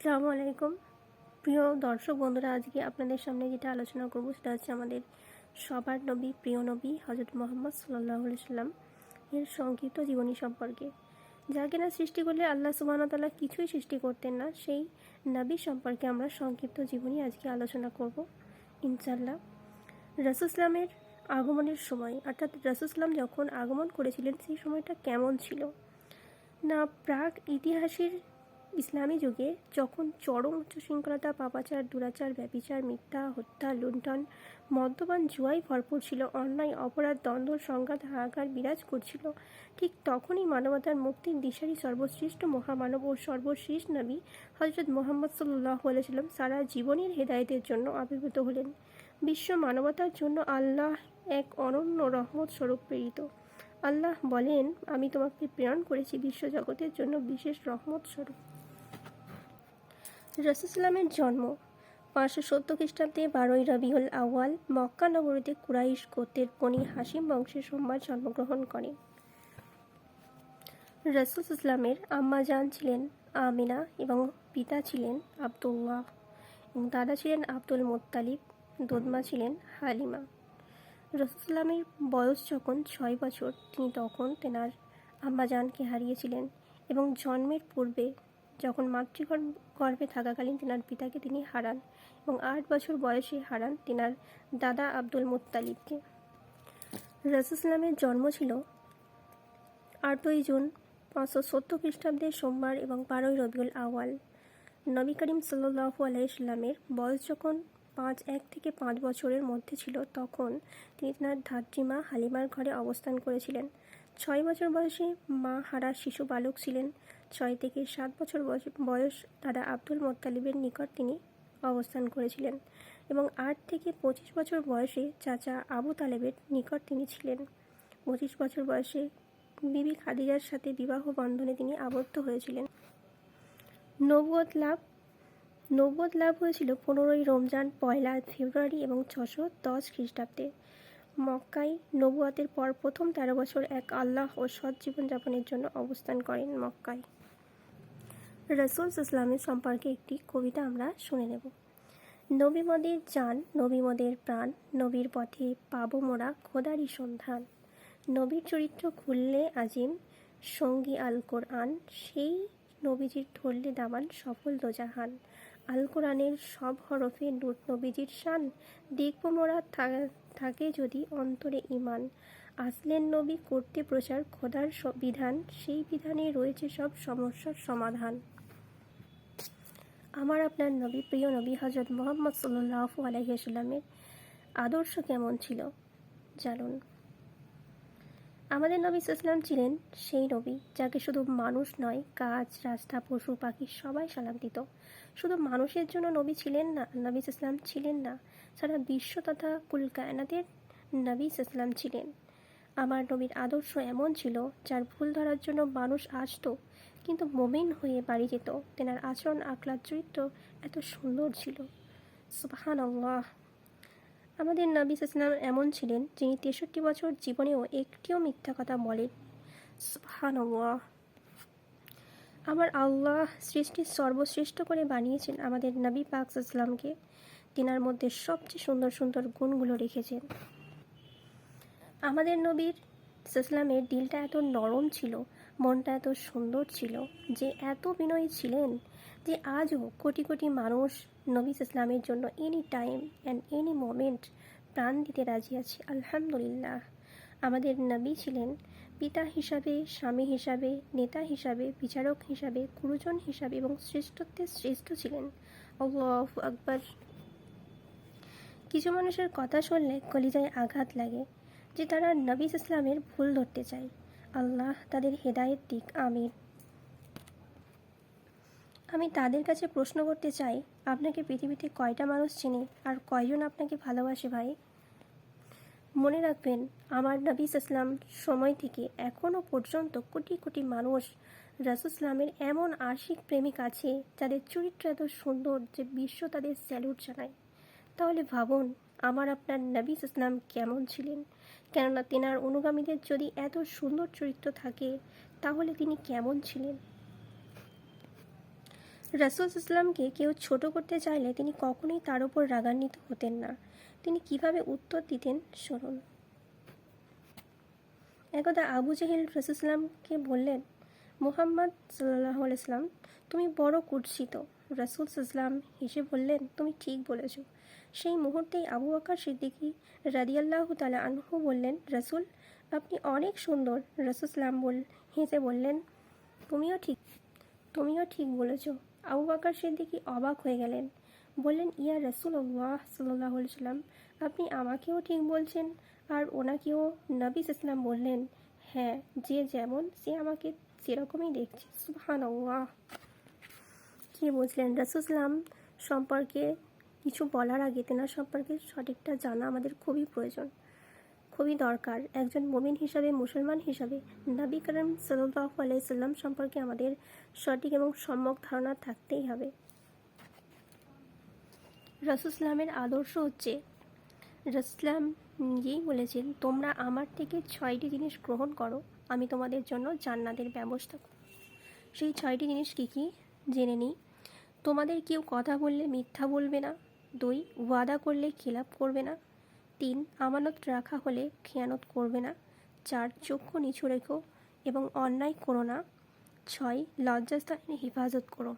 আসসালামু আলাইকুম প্রিয় দর্শক বন্ধুরা, আজকে আপনাদের সামনে যেটা আলোচনা করব সেটা হচ্ছে আমাদের সবার নবী, প্রিয় নবী হযরত মুহাম্মদ সাল্লাল্লাহু আলাইহি সাল্লাম এর সংক্ষিপ্ত জীবনী সম্পর্কে। যা কিনা সৃষ্টি করলে আল্লাহ সুবহানাহু ওয়া তাআলা কিছুই সৃষ্টি করতেন না, সেই নবী সম্পর্কে আমরা সংক্ষিপ্ত জীবনী আজকে আলোচনা করব ইনশাআল্লাহ। রাসূল ইসলামের আগমনের সময়, অর্থাৎ রাসূল ইসলাম যখন আগমন করেছিলেন সেই সময়টা কেমন ছিল না, প্রাক ইতিহাসের ইসলামী যুগে যখন চরম উচ্চশৃঙ্খলতা, পাপাচার, দুরাচার, ব্যভিচার, মিথ্যা, হত্যা, লুণ্ঠন, মদ্যপান, জুয়ায় ভরপুর ছিল, অন্যায়, অপরাধ, দ্বন্দ্ব, সংঘাত, হাহাকার বিরাজ করছিল, ঠিক তখনই মানবতার মুক্তির দিশারি সর্বশ্রেষ্ঠ মহামানব ও সর্বশেষ নবী হযরত মুহাম্মদ সাল্লাল্লাহু আলাইহি সাল্লাম সারা জীবনের হেদায়েতের জন্য আবির্ভূত হলেন। বিশ্ব মানবতার জন্য আল্লাহ এক অনন্য রহমত স্বরূপ প্রেরিত। আল্লাহ বলেন, আমি তোমাকে প্রেরণ করেছি বিশ্বজগতের জন্য বিশেষ রহমত স্বরূপ। রাসূল সাল্লামের জন্ম 570 খ্রিস্টাব্দে 12ই রবিউল আউয়াল মক্কা নগরীতে কুরাইশ গোত্রের বনি হাশিম বংশে সোমবার জন্মগ্রহণ করেন। রাসূল সাল্লামের আম্মা জান ছিলেন আমিনা এবং পিতা ছিলেন আব্দুল্লাহ এবং দাদা ছিলেন আব্দুল মুত্তালিব, দোদমা ছিলেন হালিমা। রাসূল সাল্লামের বয়স যখন 6 বছর, তিনি তখন তেনার আম্মাজানকে হারিয়েছিলেন এবং জন্মের পূর্বে যখন মাতৃগর্ভে থাকাকালীন তেনার পিতাকে তিনি হারান এবং 8 বছর বয়সে হারান তেনার দাদা আব্দুল মুত্তালিবকে। রাসূল সাল্লামের জন্ম ছিল 8ই জুন 570 খ্রিস্টাব্দে সোমবার এবং 12ই রবিউল আউয়াল। নবী করিম সাল্লাল্লাহু আলাইহি সাল্লামের বয়স যখন 1 থেকে 5 বছরের মধ্যে ছিল, তখন তিনি তাঁর ধাত্রীমা হালিমার ঘরে অবস্থান করেছিলেন। 6 বছর বয়সে মা হারা শিশু বালক ছিলেন। 6 থেকে 7 বছর বয়স দাদা আব্দুল মুত্তালিবের নিকট তিনি অবস্থান করেছিলেন এবং 8 থেকে 25 বছর বয়সে চাচা আবু তালেবের নিকট তিনি ছিলেন। 25 বছর বয়সে বিবি খাদিজার সাথে বিবাহ বন্ধনে তিনি আবদ্ধ হয়েছিলেন। নবুয়ত লাভ হয়েছিল 15ই রমজান, 1লা ফেব্রুয়ারি এবং 610 খ্রিস্টাব্দে। মক্কায় নবুয়তের পর প্রথম 13 বছর এক আল্লাহ ও সৎ জীবনযাপনের জন্য অবস্থান করেন মক্কায়। রাসূল সাল্লামের সম্পর্কে একটি কবিতা আমরা শুনে নেব। নবী মোদের জান, নবী মোদের প্রাণ, নবীর পথে পাবো মোরা খোদারই সন্ধান। নবীর চরিত্র খুললে আজিম, সঙ্গী আল কোরআন, সেই নবীজির ধরলে দামান সফল দোজাহান। আল কোরআনের সব হরফে নূর নবীজির শান, দেখব মোরা থাকে যদি অন্তরে ঈমান। আসলেন নবী করতে প্রচার খোদার বিধান, সেই বিধানে রয়েছে সব সমস্যার সমাধান। আমার আপনার নবী, প্রিয় নবী হযরত মুহাম্মদ সাল্লাল্লাহু আলাইহি ওয়াসাল্লামের আদর্শ কেমন ছিল জানুন। আমাদের নবী সাল্লাম ছিলেন সেই নবী যাকে শুধু মানুষ নয়, গাছ, রাস্তা, পশু পাখি সবাই সালাম দিত। শুধু মানুষের জন্য নবী ছিলেন না, নবী সাল্লাম ছিলেন না, সারা বিশ্ব তথা কুল কায়নাতের নবী সাল্লাম ছিলেন। আমার নবীর আদর্শ এমন ছিল যার ভুল ধরার জন্য মানুষ আসতো, কিন্তু মুমিন হয়ে বাড়ি যেত। তেনার আচরণ, আখলাক, চরিত্র এত সুন্দর ছিল, সুবহানাল্লাহ। আমাদের নবী সাল্লাম এমন ছিলেন যিনি 63 বছর জীবনেও একটিও মিথ্যা কথা বলেন, সুবহানাল্লাহ। আমার আল্লাহ সৃষ্টির সর্বশ্রেষ্ঠ করে বানিয়েছেন আমাদের নবী পাক সাল্লামকে। তিনার মধ্যে সবচেয়ে সুন্দর সুন্দর গুণগুলো রেখেছেন। আমাদের নবীর সাল্লামের দিলটা এত নরম ছিল, মনটা এত সুন্দর ছিল, যে এত বিনয়ী ছিলেন যে আজও কোটি কোটি মানুষ নবী সাল্লামের জন্য any time and any moment প্রাণ দিতে রাজি আছে, আলহামদুলিল্লাহ। আমাদের নবী ছিলেন পিতা হিসাবে, স্বামী হিসাবে, নেতা হিসাবে, বিচারক হিসাবে, গুরুজন হিসাবে এবং শ্রেষ্ঠত্বের শ্রেষ্ঠ ছিলেন। আল্লাহু আকবার। কিছু মানুষের কথা শুনলে কলিজায় আঘাত লাগে যে তারা নবী ইসলামের ভুল ধরতে চায়। আল্লাহ তাদের হেদায়েত দিক, আমিন। আমি তাদের কাছে প্রশ্ন করতে চাই, আপনাকে পৃথিবীতে কয়টা মানুষ চেনে আর কয়জন আপনাকে ভালোবাসে ভাই? মনে রাখবেন, আমার নবী ইসলাম সময় থেকে এখনও পর্যন্ত কোটি কোটি মানুষ রাসূল ইসলামের এমন আশিক প্রেমিক আছে যাদের চরিত্র এত সুন্দর যে বিশ্ব তাদের স্যালুট জানায়। তাহলে ভাবুন আমার আপনার নবী ইসলাম কেমন ছিলেন। কেননা তেনার অনুগামীদের যদি এত সুন্দর চরিত্র থাকে তাহলে তিনি কেমন ছিলেন। রাসূল ইসলামকে কেউ ছোট করতে চাইলে তিনি কখনোই তার উপর রাগান্বিত হতেন না। তিনি কিভাবে উত্তর দিতেন শুনুন। একদা আবু জেহেল রাসূল ইসলামকে বললেন, মুহাম্মদ সাল্লাল্লাহু আলাইহি সাল্লাম, তুমি বড় কুৎসিত। রাসূল ইসলাম হেসে বললেন, তুমি ঠিক বলেছ। সেই মুহূর্তেই আবু বকর সিদ্দিকী রাদিয়াল্লাহু তাআলা আনহু বললেন, রাসূল, আপনি অনেক সুন্দর। রাসূল ইসলাম হেসে বললেন, তুমিও ঠিক বলেছ। আবু বকর সিদ্দিকী অবাক হয়ে গেলেন, বললেন, ইয়া রাসূলুল্লাহ সাল্লাল্লাহু আলাইহি সাল্লাম, আপনি আমাকেও ঠিক বলছেন আর ওনাকেও? নবী ইসলাম বললেন, হ্যাঁ, যে যেমন সে আমাকে সেরকমই দেখছে। সুবহানাল্লাহ। কি বুঝলেন? রাসূল ইসলাম সম্পর্কে কিছু বলার আগে তেনার সম্পর্কে সঠিকটা জানা আমাদের খুবই প্রয়োজন, খুবই দরকার। একজন মুমিন হিসাবে, মুসলমান হিসাবে নবী করিম সাল্লাল্লাহু আলাইহি সাল্লাম সম্পর্কে আমাদের সঠিক এবং সম্যক ধারণা থাকতেই হবে। রাসূল ইসলামের আদর্শ হচ্ছে, রাসূল ইসলাম নিজেই বলেছেন, তোমরা আমার থেকে 6টি জিনিস গ্রহণ করো, আমি তোমাদের জন্য জান্নাতের ব্যবস্থা করব। সেই 6টি জিনিস কী কী জেনে নিই। তোমাদের কেউ কথা বললে মিথ্যা বলবে না। 2, ওয়াদা করলে খিলাফ করবে না। 3, আমানত রাখা হলে খেয়ানত করবে না। 4, চক্ষু নিচু রেখো এবং অন্যায় করো না। 6, লজ্জাস্থানের হেফাজত করো।